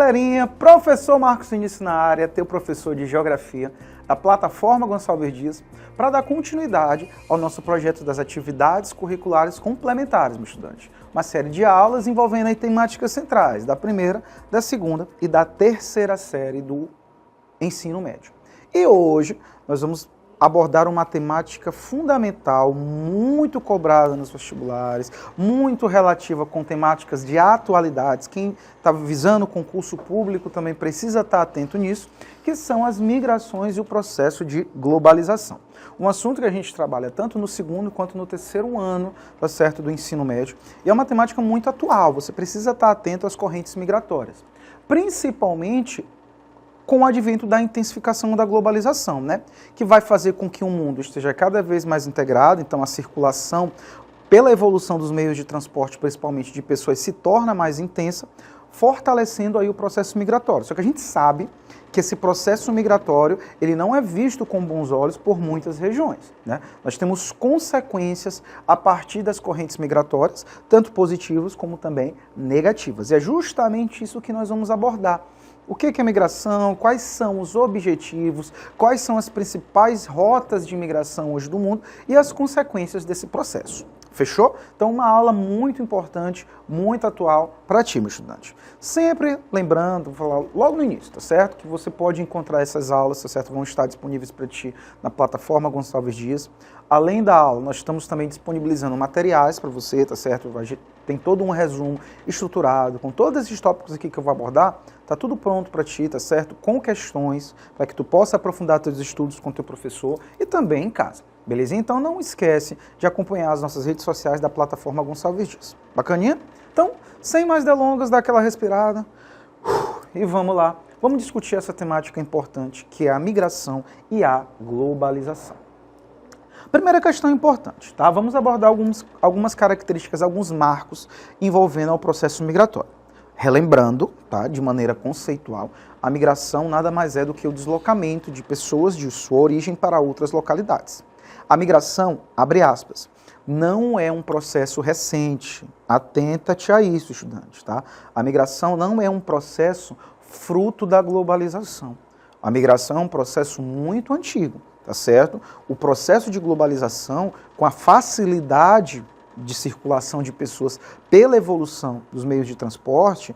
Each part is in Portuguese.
galerinha, professor Marcos Vinícius na área, teu professor de Geografia da plataforma Gonçalves Dias, para dar continuidade ao nosso projeto das atividades curriculares complementares, meu estudante. Uma série de aulas envolvendo aí temáticas centrais, da primeira, da segunda e da terceira série do ensino médio. E hoje nós vamos abordar uma temática fundamental, muito cobrada nos vestibulares, muito relativa com temáticas de atualidades. Quem está visando o concurso público também precisa estar atento nisso, que são as migrações e o processo de globalização. Um assunto que a gente trabalha tanto no segundo quanto no terceiro ano, tá certo, do ensino médio, e é uma temática muito atual. Você precisa estar atento às correntes migratórias, principalmente com o advento da intensificação da globalização, né? Que vai fazer com que o mundo esteja cada vez mais integrado, então a circulação, pela evolução dos meios de transporte, principalmente de pessoas, se torna mais intensa, fortalecendo aí o processo migratório. Só que a gente sabe que esse processo migratório, ele não é visto com bons olhos por muitas regiões, né? Nós temos consequências a partir das correntes migratórias, tanto positivas como também negativas. E é justamente isso que nós vamos abordar. O que é migração? Quais são os objetivos? Quais são as principais rotas de migração hoje do mundo e as consequências desse processo? Fechou? Então, uma aula muito importante, muito atual para ti, meu estudante. Sempre lembrando, vou falar logo no início, tá certo? Que você pode encontrar essas aulas, tá certo? Vão estar disponíveis para ti na plataforma Gonçalves Dias. Além da aula, nós estamos também disponibilizando materiais para você, tá certo? Tem todo um resumo estruturado, com todos esses tópicos aqui que eu vou abordar, tá tudo pronto para ti, tá certo? Com questões, para que tu possa aprofundar teus estudos com teu professor e também em casa. Beleza? Então não esquece de acompanhar as nossas redes sociais da plataforma Gonçalves Dias. Bacaninha? Então, sem mais delongas, dá aquela respirada e vamos lá. Vamos discutir essa temática importante, que é a migração e a globalização. Primeira questão importante, tá? Vamos abordar algumas características, alguns marcos envolvendo o processo migratório. Relembrando, tá, de maneira conceitual, a migração nada mais é do que o deslocamento de pessoas de sua origem para outras localidades. A migração, abre aspas, não é um processo recente. Atenta-te a isso, estudante, tá? A migração não é um processo fruto da globalização. A migração é um processo muito antigo, tá certo? O processo de globalização, com a facilidade de circulação de pessoas pela evolução dos meios de transporte,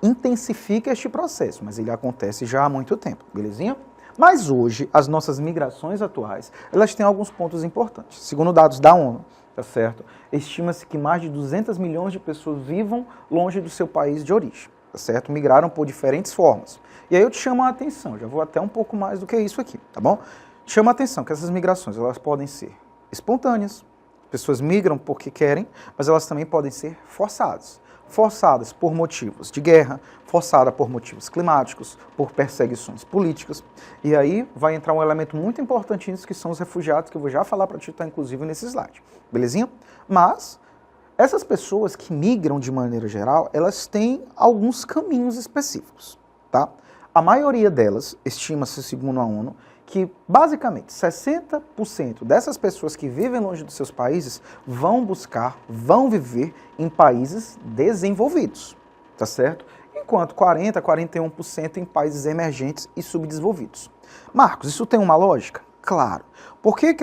intensifica este processo, mas ele acontece já há muito tempo, belezinha? Mas hoje, as nossas migrações atuais, elas têm alguns pontos importantes. Segundo dados da ONU, tá certo? Estima-se que mais de 200 milhões de pessoas vivam longe do seu país de origem, tá certo? Migraram por diferentes formas. E aí eu te chamo a atenção, já vou até um pouco mais do que isso aqui, tá bom? Chama a atenção que essas migrações, elas podem ser espontâneas, pessoas migram porque querem, mas elas também podem ser forçadas. Forçadas por motivos de guerra, forçada por motivos climáticos, por perseguições políticas. E aí vai entrar um elemento muito importante nisso, que são os refugiados, que eu vou já falar para ti, tá inclusive nesse slide. Belezinha? Mas essas pessoas que migram de maneira geral, elas têm alguns caminhos específicos, tá? A maioria delas, estima-se segundo a ONU, que basicamente 60% dessas pessoas que vivem longe dos seus países vão viver em países desenvolvidos, tá certo? Enquanto 40% a 41% em países emergentes e subdesenvolvidos. Marcos, isso tem uma lógica? Claro. Por que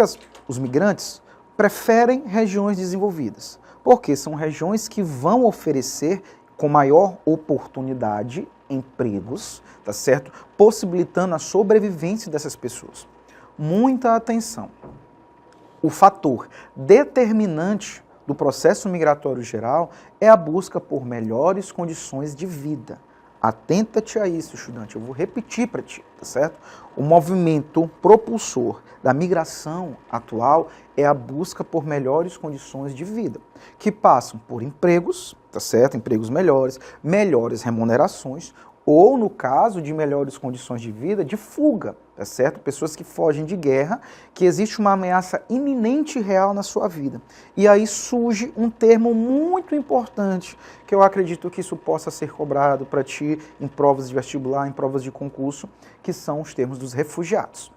os migrantes preferem regiões desenvolvidas? Porque são regiões que vão oferecer com maior oportunidade empregos, tá certo? Possibilitando a sobrevivência dessas pessoas. Muita atenção. O fator determinante do processo migratório geral é a busca por melhores condições de vida. Atenta-te a isso, estudante. Eu vou repetir para ti, tá certo? O movimento propulsor da migração atual é a busca por melhores condições de vida, que passam por empregos, tá certo? Empregos melhores, melhores remunerações, ou no caso de melhores condições de vida, de fuga, tá certo? Pessoas que fogem de guerra, que existe uma ameaça iminente e real na sua vida. E aí surge um termo muito importante, que eu acredito que isso possa ser cobrado para ti em provas de vestibular, em provas de concurso, que são os termos dos refugiados.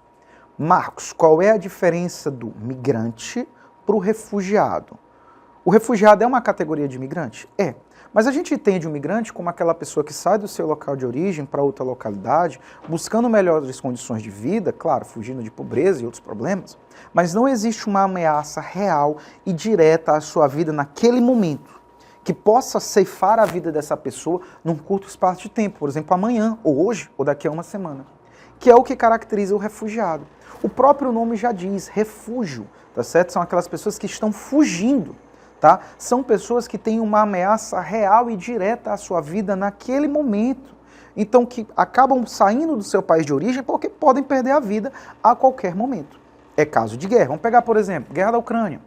Marcos, qual é a diferença do migrante para o refugiado? O refugiado é uma categoria de imigrante? É. Mas a gente entende o migrante como aquela pessoa que sai do seu local de origem para outra localidade, buscando melhores condições de vida, claro, fugindo de pobreza e outros problemas, mas não existe uma ameaça real e direta à sua vida naquele momento, que possa ceifar a vida dessa pessoa num curto espaço de tempo, por exemplo, amanhã, ou hoje, ou daqui a uma semana, que é o que caracteriza o refugiado. O próprio nome já diz, refúgio, tá certo? São aquelas pessoas que estão fugindo. Tá? São pessoas que têm uma ameaça real e direta à sua vida naquele momento. Então, que acabam saindo do seu país de origem porque podem perder a vida a qualquer momento. É caso de guerra. Vamos pegar, por exemplo, guerra da Ucrânia.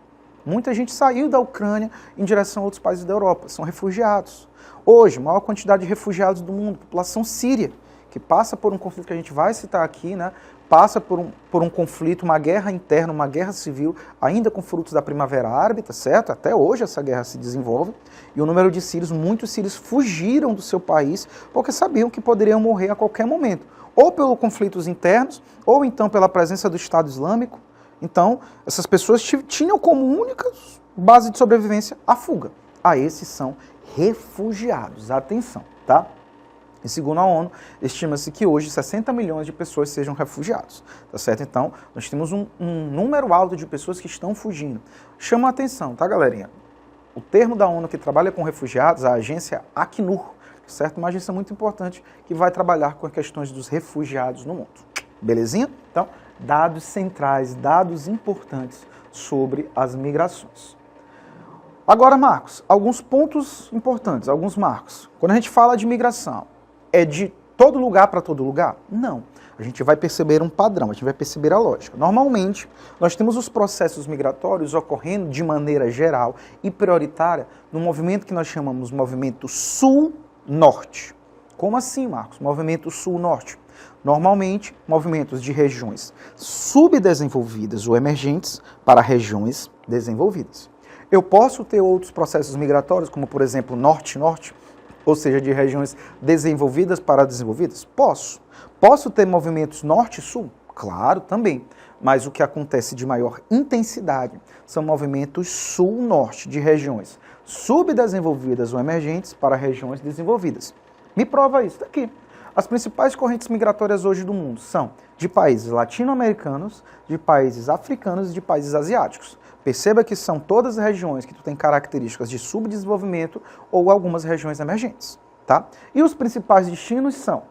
Muita gente saiu da Ucrânia em direção a outros países da Europa. São refugiados. Hoje, a maior quantidade de refugiados do mundo, população síria, que passa por um conflito que a gente vai citar aqui, né? Passa por um conflito, uma guerra interna, uma guerra civil, ainda com frutos da Primavera Árabe, tá certo? Até hoje essa guerra se desenvolve. E o número de sírios, muitos sírios fugiram do seu país porque sabiam que poderiam morrer a qualquer momento. Ou pelos conflitos internos, ou então pela presença do Estado Islâmico. Então, essas pessoas tinham como única base de sobrevivência a fuga. Esses são refugiados. Atenção, tá? E segundo a ONU, estima-se que hoje 60 milhões de pessoas sejam refugiados, tá certo? Então, nós temos um número alto de pessoas que estão fugindo. Chama a atenção, tá, galerinha? O termo da ONU que trabalha com refugiados, a agência Acnur, certo? Uma agência muito importante que vai trabalhar com as questões dos refugiados no mundo. Belezinha? Então, dados centrais, dados importantes sobre as migrações. Agora, Marcos, alguns pontos importantes, alguns marcos. Quando a gente fala de migração, é de todo lugar para todo lugar? Não. A gente vai perceber um padrão, a gente vai perceber a lógica. Normalmente, nós temos os processos migratórios ocorrendo de maneira geral e prioritária no movimento que nós chamamos movimento sul-norte. Como assim, Marcos? Movimento sul-norte. Normalmente, movimentos de regiões subdesenvolvidas ou emergentes para regiões desenvolvidas. Eu posso ter outros processos migratórios, como por exemplo norte-norte, ou seja, de regiões desenvolvidas para desenvolvidas? Posso. Posso ter movimentos norte-sul? Claro, também. Mas o que acontece de maior intensidade são movimentos sul-norte, de regiões subdesenvolvidas ou emergentes para regiões desenvolvidas. Me prova isso daqui. As principais correntes migratórias hoje do mundo são de países latino-americanos, de países africanos e de países asiáticos. Perceba que são todas as regiões que tu tem características de subdesenvolvimento ou algumas regiões emergentes, tá? E os principais destinos são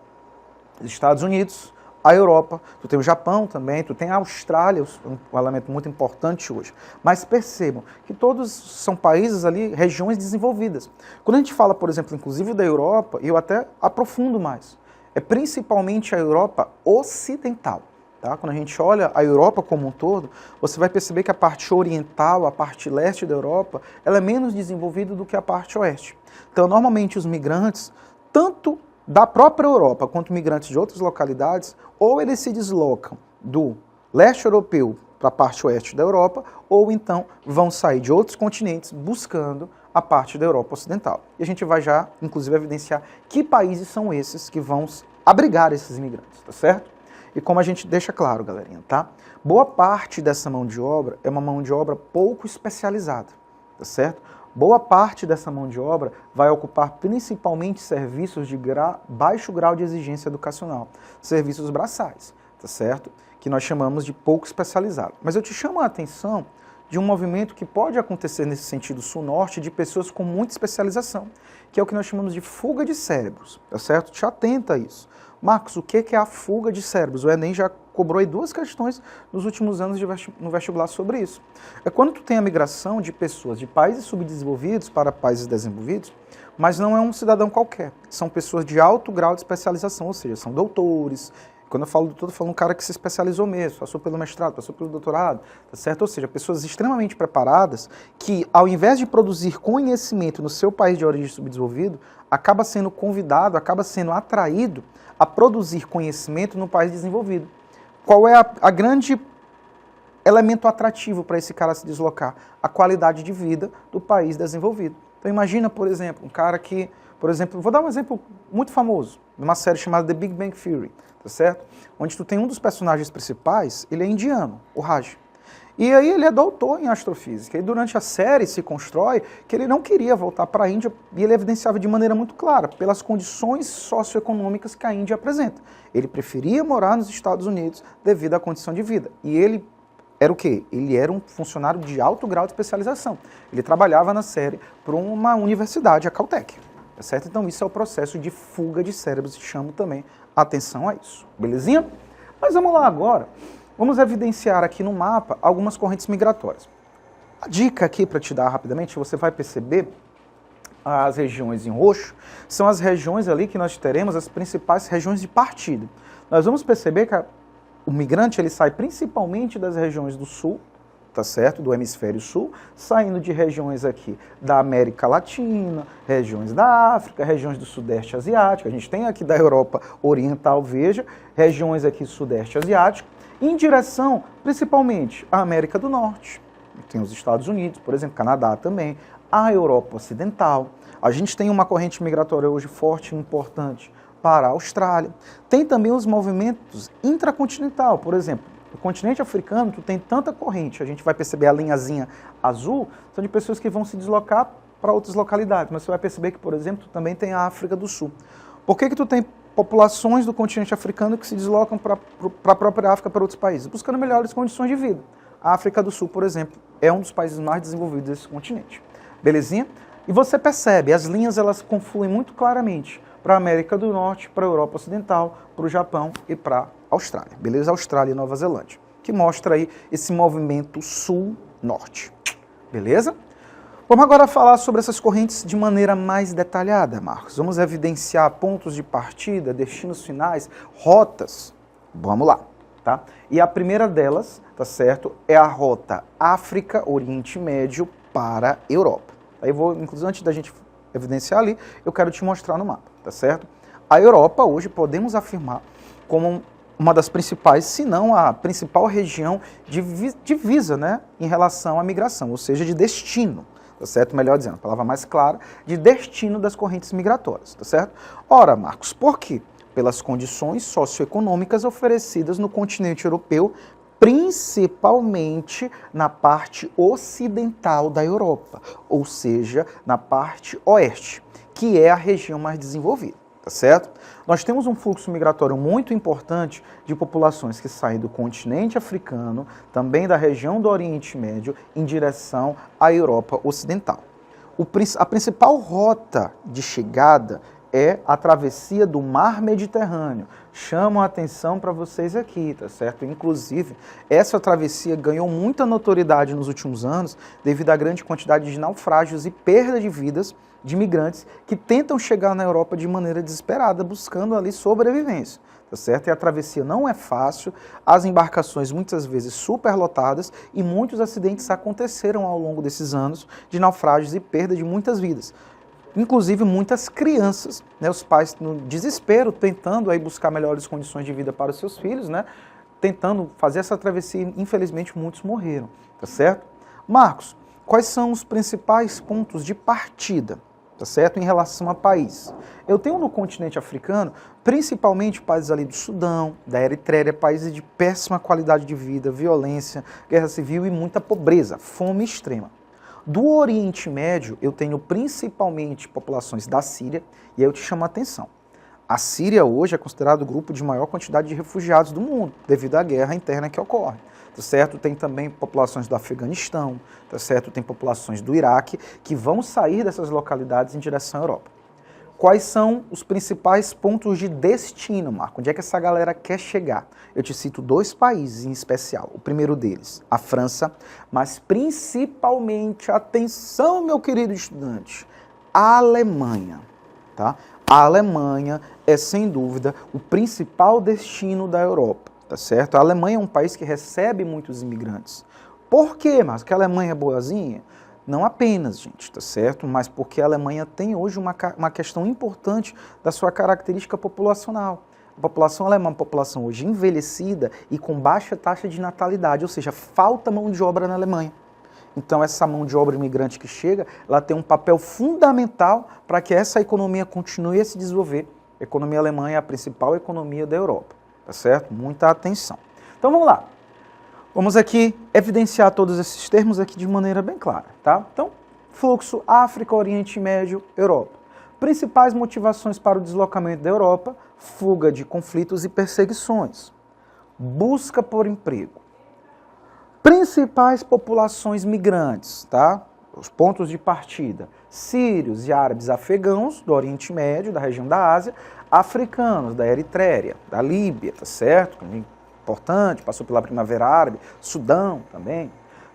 os Estados Unidos, a Europa, tu tem o Japão também, tu tem a Austrália, um elemento muito importante hoje. Mas percebam que todos são países ali, regiões desenvolvidas. Quando a gente fala, por exemplo, inclusive da Europa, eu até aprofundo mais, é principalmente a Europa ocidental. Tá? Quando a gente olha a Europa como um todo, você vai perceber que a parte oriental, a parte leste da Europa, ela é menos desenvolvida do que a parte oeste. Então, normalmente, os migrantes, tanto da própria Europa quanto migrantes de outras localidades, ou eles se deslocam do leste europeu para a parte oeste da Europa, ou então vão sair de outros continentes buscando a parte da Europa ocidental. E a gente vai já, inclusive, evidenciar que países são esses que vão abrigar esses imigrantes, tá certo? E como a gente deixa claro, galerinha, tá? Boa parte dessa mão de obra é uma mão de obra pouco especializada, tá certo? Boa parte dessa mão de obra vai ocupar principalmente serviços de baixo grau de exigência educacional, serviços braçais, tá certo? Que nós chamamos de pouco especializado. Mas eu te chamo a atenção de um movimento que pode acontecer nesse sentido sul-norte de pessoas com muita especialização, que é o que nós chamamos de fuga de cérebros, tá certo? Te atenta a isso. Marcos, o que é a fuga de cérebros? O Enem já cobrou aí 2 questões nos últimos anos no vestibular sobre isso. É quando tu tem a migração de pessoas de países subdesenvolvidos para países desenvolvidos, mas não é um cidadão qualquer. São pessoas de alto grau de especialização, ou seja, são doutores. Quando eu falo doutor, eu falo um cara que se especializou mesmo, passou pelo mestrado, passou pelo doutorado, tá certo? Ou seja, pessoas extremamente preparadas que, ao invés de produzir conhecimento no seu país de origem subdesenvolvido, acaba sendo convidado, acaba sendo atraído a produzir conhecimento no país desenvolvido. Qual é a grande elemento atrativo para esse cara se deslocar? A qualidade de vida do país desenvolvido. Então imagina, por exemplo, um cara que, por exemplo, vou dar um exemplo muito famoso, numa série chamada The Big Bang Theory, tá certo? Onde tu tem um dos personagens principais, ele é indiano, o Raj. E aí ele é doutor em astrofísica. E durante a série se constrói que ele não queria voltar para a Índia e ele evidenciava de maneira muito clara, pelas condições socioeconômicas que a Índia apresenta. Ele preferia morar nos Estados Unidos devido à condição de vida. E ele era o quê? Ele era um funcionário de alto grau de especialização. Ele trabalhava na série para uma universidade, a Caltech. Tá certo? Então isso é o processo de fuga de cérebros e chamo também a atenção a isso. Belezinha? Mas vamos lá agora. Vamos evidenciar aqui no mapa algumas correntes migratórias. A dica aqui para te dar rapidamente, você vai perceber as regiões em roxo, são as regiões ali que nós teremos as principais regiões de partida. Nós vamos perceber que o migrante ele sai principalmente das regiões do sul, tá certo? Do hemisfério sul, saindo de regiões aqui da América Latina, regiões da África, regiões do Sudeste Asiático, a gente tem aqui da Europa Oriental, veja, regiões aqui Sudeste Asiático, em direção, principalmente, à América do Norte. Tem os Estados Unidos, por exemplo, Canadá também, a Europa Ocidental. A gente tem uma corrente migratória hoje forte e importante para a Austrália. Tem também os movimentos intracontinental, por exemplo, no continente africano, tu tem tanta corrente, a gente vai perceber a linhazinha azul, são de pessoas que vão se deslocar para outras localidades, mas você vai perceber que, por exemplo, tu também tem a África do Sul. Por que tu tem populações do continente africano que se deslocam para a própria África, para outros países, buscando melhores condições de vida? A África do Sul, por exemplo, é um dos países mais desenvolvidos desse continente. Belezinha? E você percebe, as linhas elas confluem muito claramente para a América do Norte, para a Europa Ocidental, para o Japão e para a Austrália. Beleza? Austrália e Nova Zelândia. Que mostra aí esse movimento sul-norte. Beleza? Vamos agora falar sobre essas correntes de maneira mais detalhada, Marcos. Vamos evidenciar pontos de partida, destinos finais, rotas. Vamos lá, tá? E a primeira delas, tá certo, é a rota África, Oriente Médio para Europa. Aí vou, inclusive, antes da gente evidenciar ali, eu quero te mostrar no mapa, tá certo? A Europa hoje podemos afirmar como uma das principais, se não a principal região de divisa, né, em relação à migração, ou seja, de destino. Tá certo? Melhor dizendo, a palavra mais clara, de destino das correntes migratórias, tá certo? Ora, Marcos, por quê? Pelas condições socioeconômicas oferecidas no continente europeu, principalmente na parte ocidental da Europa, ou seja, na parte oeste, que é a região mais desenvolvida, tá certo? Nós temos um fluxo migratório muito importante de populações que saem do continente africano, também da região do Oriente Médio, em direção à Europa Ocidental. A principal rota de chegada é a travessia do Mar Mediterrâneo. Chamo a atenção para vocês aqui, tá certo? Inclusive, essa travessia ganhou muita notoriedade nos últimos anos devido à grande quantidade de naufrágios e perda de vidas de imigrantes que tentam chegar na Europa de maneira desesperada, buscando ali sobrevivência, tá certo? E a travessia não é fácil, as embarcações muitas vezes superlotadas e muitos acidentes aconteceram ao longo desses anos de naufrágios e perda de muitas vidas. Inclusive muitas crianças, né, os pais no desespero, tentando aí buscar melhores condições de vida para os seus filhos, né, tentando fazer essa travessia, infelizmente muitos morreram, tá certo? Marcos, quais são os principais pontos de partida, tá certo, em relação a país? Eu tenho no continente africano, principalmente países ali do Sudão, da Eritreia, países de péssima qualidade de vida, violência, guerra civil e muita pobreza, fome extrema. Do Oriente Médio, eu tenho principalmente populações da Síria, e aí eu te chamo a atenção. A Síria hoje é considerado o grupo de maior quantidade de refugiados do mundo, devido à guerra interna que ocorre. Tá certo? Tem também populações do Afeganistão, tá certo? Tem populações do Iraque, que vão sair dessas localidades em direção à Europa. Quais são os principais pontos de destino, Marco? Onde é que essa galera quer chegar? Eu te cito 2 países em especial. O primeiro deles, a França, mas principalmente, atenção, meu querido estudante, a Alemanha. Tá? A Alemanha é, sem dúvida, o principal destino da Europa. Tá certo? A Alemanha é um país que recebe muitos imigrantes. Por quê, Marco? Porque a Alemanha é boazinha? Não apenas, gente, tá certo? Mas porque a Alemanha tem hoje uma questão importante da sua característica populacional. A população alemã é uma população hoje envelhecida e com baixa taxa de natalidade, ou seja, falta mão de obra na Alemanha. Então essa mão de obra imigrante que chega, ela tem um papel fundamental para que essa economia continue a se desenvolver. A economia alemã é a principal economia da Europa, tá certo? Muita atenção. Então vamos lá. Vamos aqui evidenciar todos esses termos aqui de maneira bem clara, tá? Então, fluxo África, Oriente Médio, Europa. Principais motivações para o deslocamento da Europa: fuga de conflitos e perseguições, busca por emprego. Principais populações migrantes, tá? Os pontos de partida: sírios e árabes afegãos do Oriente Médio, da região da Ásia, africanos da Eritreia, da Líbia, tá certo? Importante, passou pela Primavera Árabe, Sudão também.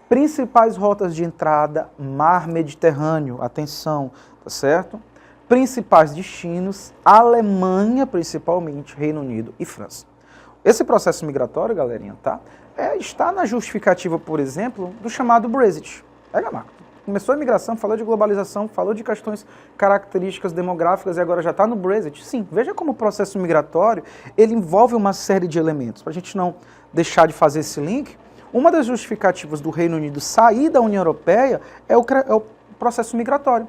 Principais rotas de entrada: Mar Mediterrâneo, atenção, tá certo? Principais destinos: Alemanha, principalmente, Reino Unido e França. Esse processo migratório, galerinha, tá? Está na justificativa, por exemplo, do chamado Brexit. Pega, Marco. Começou a imigração, falou de globalização, falou de questões características demográficas e agora já está no Brexit. Sim, veja como o processo migratório ele envolve uma série de elementos. Para a gente não deixar de fazer esse link, uma das justificativas do Reino Unido sair da União Europeia é o processo migratório.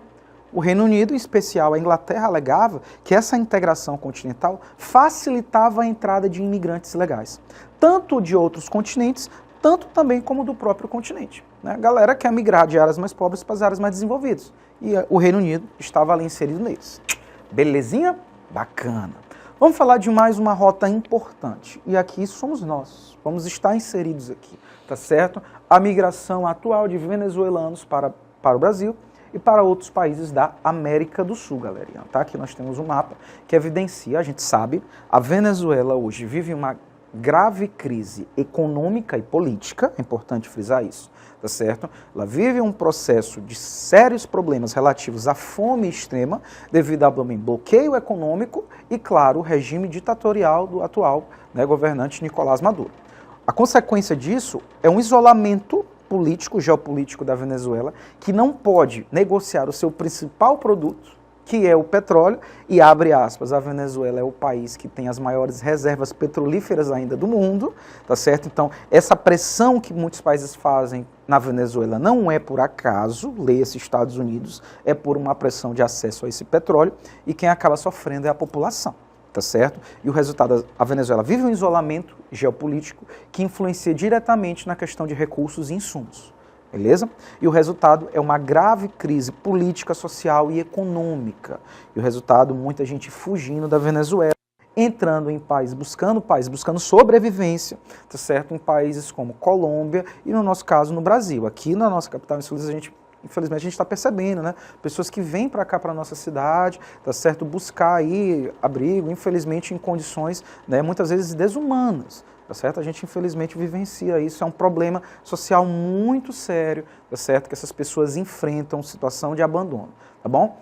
O Reino Unido, em especial a Inglaterra, alegava que essa integração continental facilitava a entrada de imigrantes legais, tanto de outros continentes, tanto também como do próprio continente. A galera quer migrar de áreas mais pobres para as áreas mais desenvolvidas. E o Reino Unido estava ali inserido neles. Belezinha? Bacana. Vamos falar de mais uma rota importante. E aqui somos nós. Vamos estar inseridos aqui, tá certo? A migração atual de venezuelanos para o Brasil e para outros países da América do Sul, galerinha. Tá? Aqui nós temos um mapa que evidencia, a gente sabe, a Venezuela hoje vive uma grave crise econômica e política, é importante frisar isso, tá certo? Ela vive um processo de sérios problemas relativos à fome extrema, devido ao bloqueio econômico e, claro, o regime ditatorial do atual governante Nicolás Maduro. A consequência disso é um isolamento político, geopolítico da Venezuela, que não pode negociar o seu principal produto, que é o petróleo, e abre aspas, a Venezuela é o país que tem as maiores reservas petrolíferas ainda do mundo, tá certo? Então, essa pressão que muitos países fazem na Venezuela não é por acaso, leia-se Estados Unidos, é por uma pressão de acesso a esse petróleo, e quem acaba sofrendo é a população, tá certo? E o resultado, a Venezuela vive um isolamento geopolítico que influencia diretamente na questão de recursos e insumos. Beleza? E o resultado é uma grave crise política, social e econômica. E o resultado, muita gente fugindo da Venezuela, entrando em países buscando sobrevivência, tá certo? Em países como Colômbia e, no nosso caso, no Brasil. Aqui na nossa capital, infelizmente, a gente está percebendo, né? Pessoas que vêm para cá, para a nossa cidade, tá certo? Buscar aí abrigo, infelizmente, em condições, muitas vezes desumanas. Tá certo? A gente, infelizmente, vivencia isso. É um problema social muito sério, tá certo? Que essas pessoas enfrentam situação de abandono, tá bom?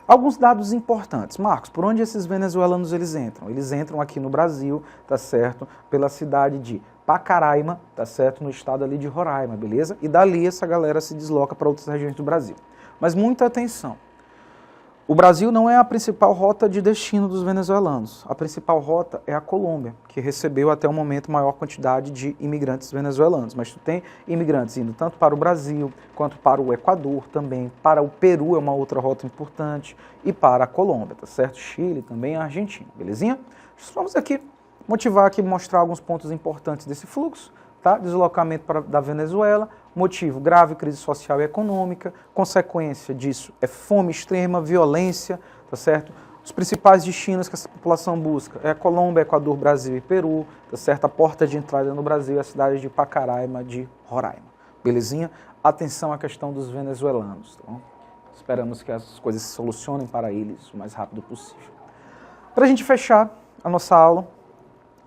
Alguns dados importantes. Marcos, por onde esses venezuelanos eles entram? Eles entram aqui no Brasil, tá certo? Pela cidade de Pacaraima, tá certo? No estado ali de Roraima, beleza? E dali essa galera se desloca para outras regiões do Brasil. Mas muita atenção. O Brasil não é a principal rota de destino dos venezuelanos. A principal rota é a Colômbia, que recebeu até o momento maior quantidade de imigrantes venezuelanos. Mas tu tem imigrantes indo tanto para o Brasil, quanto para o Equador também, para o Peru é uma outra rota importante, e para a Colômbia, tá certo? Chile também, a Argentina, belezinha? Vamos aqui motivar aqui, mostrar alguns pontos importantes desse fluxo. Tá? Deslocamento da Venezuela, motivo, grave crise social e econômica, consequência disso é fome extrema, violência, tá certo? Os principais destinos que essa população busca é a Colômbia, Equador, Brasil e Peru, tá certo? A porta de entrada no Brasil é a cidade de Pacaraima de Roraima, belezinha? Atenção à questão dos venezuelanos, tá bom? Esperamos que as coisas se solucionem para eles o mais rápido possível. Para a gente fechar a nossa aula,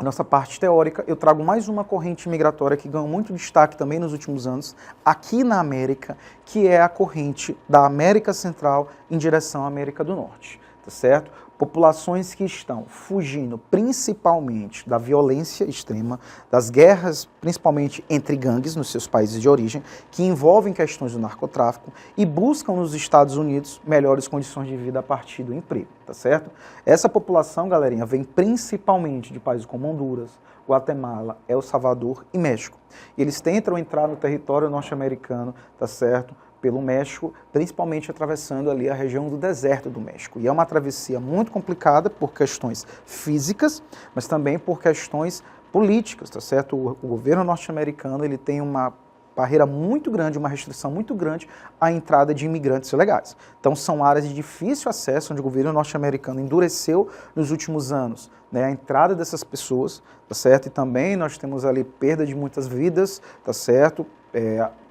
a nossa parte teórica, eu trago mais uma corrente migratória que ganhou muito destaque também nos últimos anos, aqui na América, que é a corrente da América Central em direção à América do Norte, tá certo? Populações que estão fugindo principalmente da violência extrema, das guerras, principalmente entre gangues nos seus países de origem, que envolvem questões do narcotráfico e buscam nos Estados Unidos melhores condições de vida a partir do emprego, tá certo? Essa população, galerinha, vem principalmente de países como Honduras, Guatemala, El Salvador e México. E eles tentam entrar no território norte-americano, tá certo? Pelo México, principalmente atravessando ali a região do deserto do México. E é uma travessia muito complicada por questões físicas, mas também por questões políticas, tá certo? O governo norte-americano, ele tem uma barreira muito grande, uma restrição muito grande à entrada de imigrantes ilegais. Então são áreas de difícil acesso, onde o governo norte-americano endureceu nos últimos anos, né, a entrada dessas pessoas, tá certo? E também nós temos ali perda de muitas vidas, tá certo?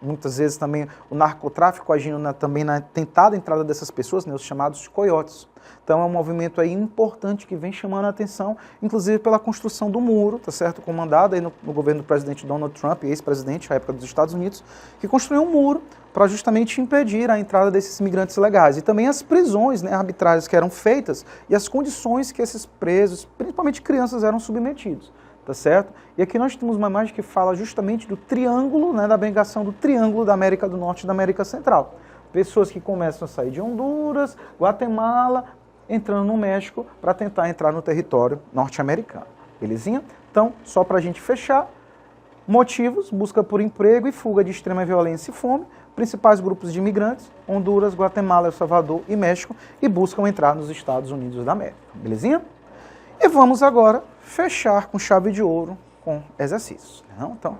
Muitas vezes também o narcotráfico agindo também na tentada entrada dessas pessoas, né, os chamados coiotes. Então é um movimento aí importante que vem chamando a atenção, inclusive pela construção do muro, tá certo? Comandado aí no governo do presidente Donald Trump, ex-presidente à época dos Estados Unidos, que construiu um muro para justamente impedir a entrada desses imigrantes ilegais. E também as prisões, né, arbitrárias que eram feitas e as condições que esses presos, principalmente crianças, eram submetidos. Tá certo? E aqui nós temos uma imagem que fala justamente do triângulo, né, da navegação do triângulo da América do Norte e da América Central. Pessoas que começam a sair de Honduras, Guatemala, entrando no México para tentar entrar no território norte-americano. Belezinha? Então, só para a gente fechar, motivos: busca por emprego e fuga de extrema violência e fome, principais grupos de imigrantes, Honduras, Guatemala, El Salvador e México, e buscam entrar nos Estados Unidos da América. Belezinha? E vamos agora fechar com chave de ouro com exercícios. Não? Então,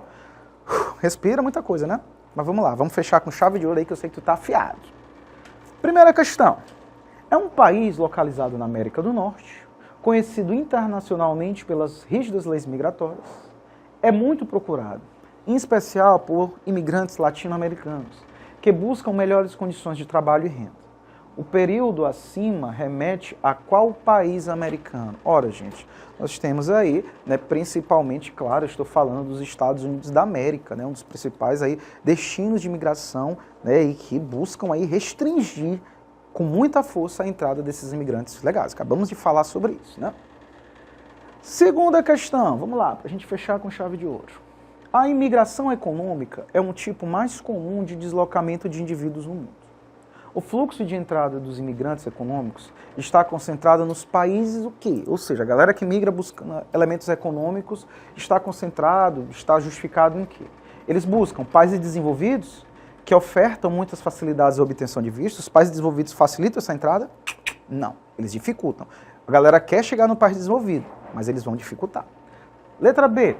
respira muita coisa, né? Mas vamos lá, vamos fechar com chave de ouro aí que eu sei que tu tá afiado. Primeira questão. É um país localizado na América do Norte, conhecido internacionalmente pelas rígidas leis migratórias, é muito procurado, em especial por imigrantes latino-americanos, que buscam melhores condições de trabalho e renda. O período acima remete a qual país americano? Ora, gente, nós temos aí, né, principalmente, claro, eu estou falando dos Estados Unidos da América, né, um dos principais aí destinos de imigração, né, e que buscam aí restringir com muita força a entrada desses imigrantes legais. Acabamos de falar sobre isso, né? Segunda questão, vamos lá, para a gente fechar com chave de ouro. A imigração econômica é um tipo mais comum de deslocamento de indivíduos no mundo. O fluxo de entrada dos imigrantes econômicos está concentrado nos países o quê? Ou seja, a galera que migra buscando elementos econômicos está concentrado, está justificado em quê? Eles buscam países desenvolvidos que ofertam muitas facilidades de obtenção de visto. Os países desenvolvidos facilitam essa entrada? Não, eles dificultam. A galera quer chegar no país desenvolvido, mas eles vão dificultar. Letra B.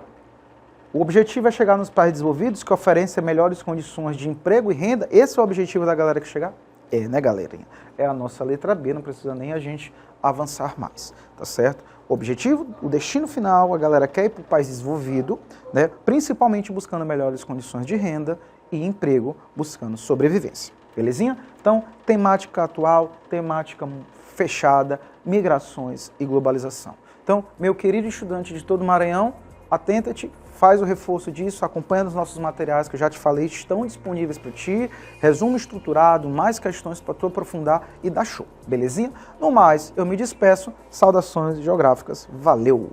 O objetivo é chegar nos países desenvolvidos que oferecem melhores condições de emprego e renda. Esse é o objetivo da galera que chegar? É, né, galerinha? É a nossa letra B, não precisa nem a gente avançar mais, tá certo? O objetivo, o destino final, a galera quer ir para o país desenvolvido, né, principalmente buscando melhores condições de renda e emprego, buscando sobrevivência. Belezinha? Então, temática atual, temática fechada, migrações e globalização. Então, meu querido estudante de todo o Maranhão, atenta-te, faz o reforço disso, acompanha os nossos materiais que eu já te falei, estão disponíveis para ti, resumo estruturado, mais questões para tu aprofundar e dar show, belezinha? No mais, eu me despeço, saudações geográficas, valeu!